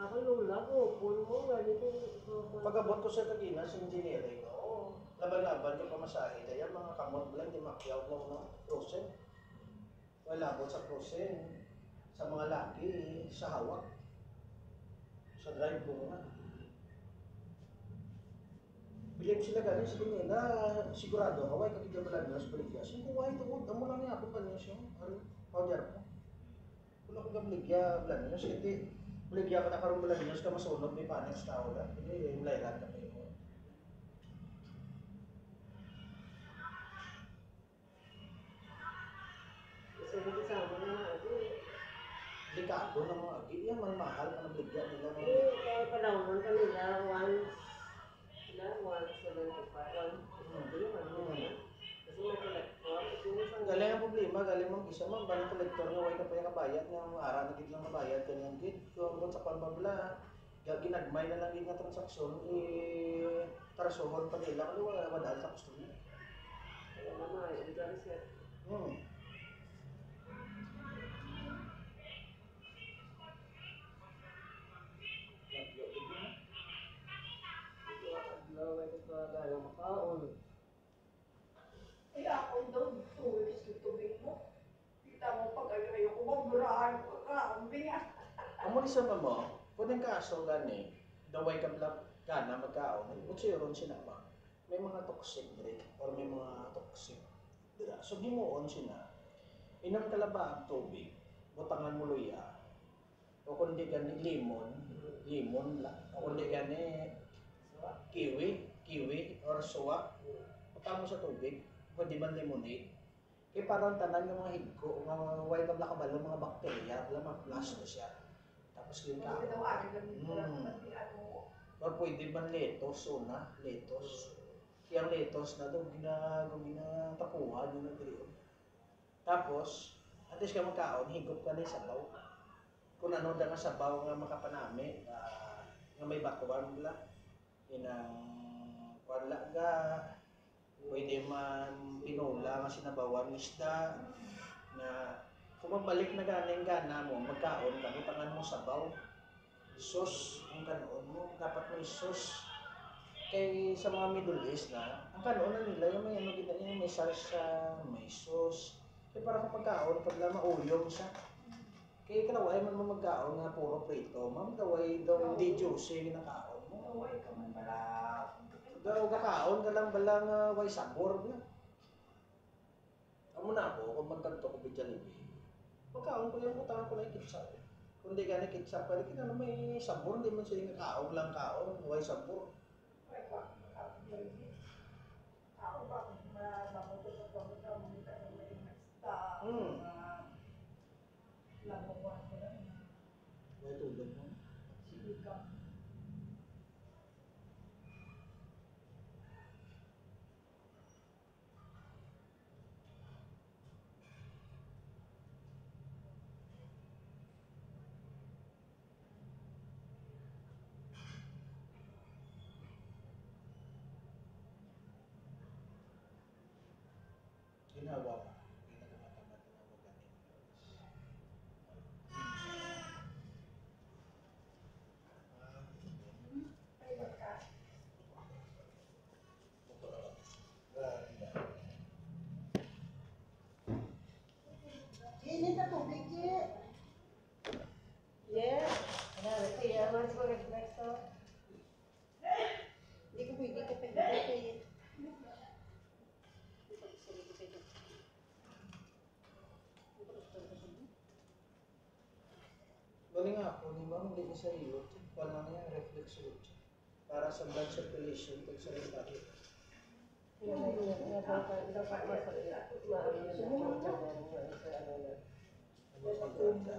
Ako lula ko, puno mo, ganito. Pagabot ko sa Taginas, engineering, laban-laban ka pamasahe. Kaya mga kamot lang, di makyaw lang ng cruisen. Wala labot sa cruisen. Sa mga laki, sa hawak. Sa drive mo nga. Bilib sila galing sa kanila, sigurado, kaway kakigamalan nyo sa baligya. Siyempre, kaway tungkol, amo lang niya, pa niya siya. Powder mo. Wala ko ng baligya, balan nyo. Sige, baligya ka na karong balan nyo, ka masunod, may panik sa tao lang. Hindi, layran ka kayo. Kasi kasama na ako. Delikado ng mga agi, yan man mahal ka ng baligya nila. Kaya panahon ka nila, once 75, hindi naman. Kasi may collector. Galing ang problema, galing mong isa man, balang kolektor nga, way ka pa yung kabayad nga, mga ara na gid lang mabayad, ganyan gid. Kung sa pambabla, ginagmay na lang gid nga transaksyon, tarasohon pa nila, kaya wala madaan sa customer. Kaya naman, ito rin siya. Kaya ako daw, 2 weeks na tubig mo. Kita mo pag ayaw ko, magburahan ko ka, ang bingat. Amo ni sa mo, pwedeng kaso gani, daway ka bla gana magkaon, utso ron sinama. May mga toxic drink or may mga toxic dira. So gimuon sina. Inom ka ba ang tubig, butangan mo luya. O kundi gani limon lang. O kundi gani kiwi or suwa. Butang mo sa tubig, pwede man lemonade. Kaya parang tanan ng mga higko, mga way ka kabalo, mga bakterya, wala mga plus na siya. Tapos yun ka. Or pwede man lettuce, lettuce. Yung lettuce na doon, ginatapuhan, yun na griyo. Tapos, at least ka magkaon, higop ka na yung sabaw. Kung ano na nga sabaw nga makapanami, nga may batuan nila, yun ang wala ga, pwede man pinula nga sinabawan isda, na kung mabalik na gana mo, magkaon ka, butangan mo sabaw, sauce, ang kanon mo, dapat may sauce. Kay sa mga Middle East na, ang kanon na nila, yung may ano gina, yung may salsa, may sauce. Kaya para kapag kaon, pag lang mauyong siya. Kaya kalaway man mo magkaon nga puro prito, mamagaway daw hindi juicy yung nakaon mo. Away ka man bala. Daw kakaon ka lang balang way sabor na. Amo na ako, kung magkanto ko Jollibee, pagkaon ko yung utangan ko na yung ketchup. Kung di ka na ketchup, pwede ka na may sabor, hindi man siya yung kaon lang kaon, way sabor. Ay, ako ba kung mabuto sa pagkakita mo nito na may nagsta, lamuan ko lang. Way tulog mo. Sige ka. Ginawa ko. Hindi na tumatama na ako ganin. Ay, baka. Init na tubig, Ji. Yes. Kaya mas mag-reflex to. Hindi ko pwede ka pwede. Bali nga ako, di ba, hindi niya sa ilot. Wala na yung reflex rate. Para sa blood circulation, pag sa respiratory. Dapat masakit. Maano na Mas maganda.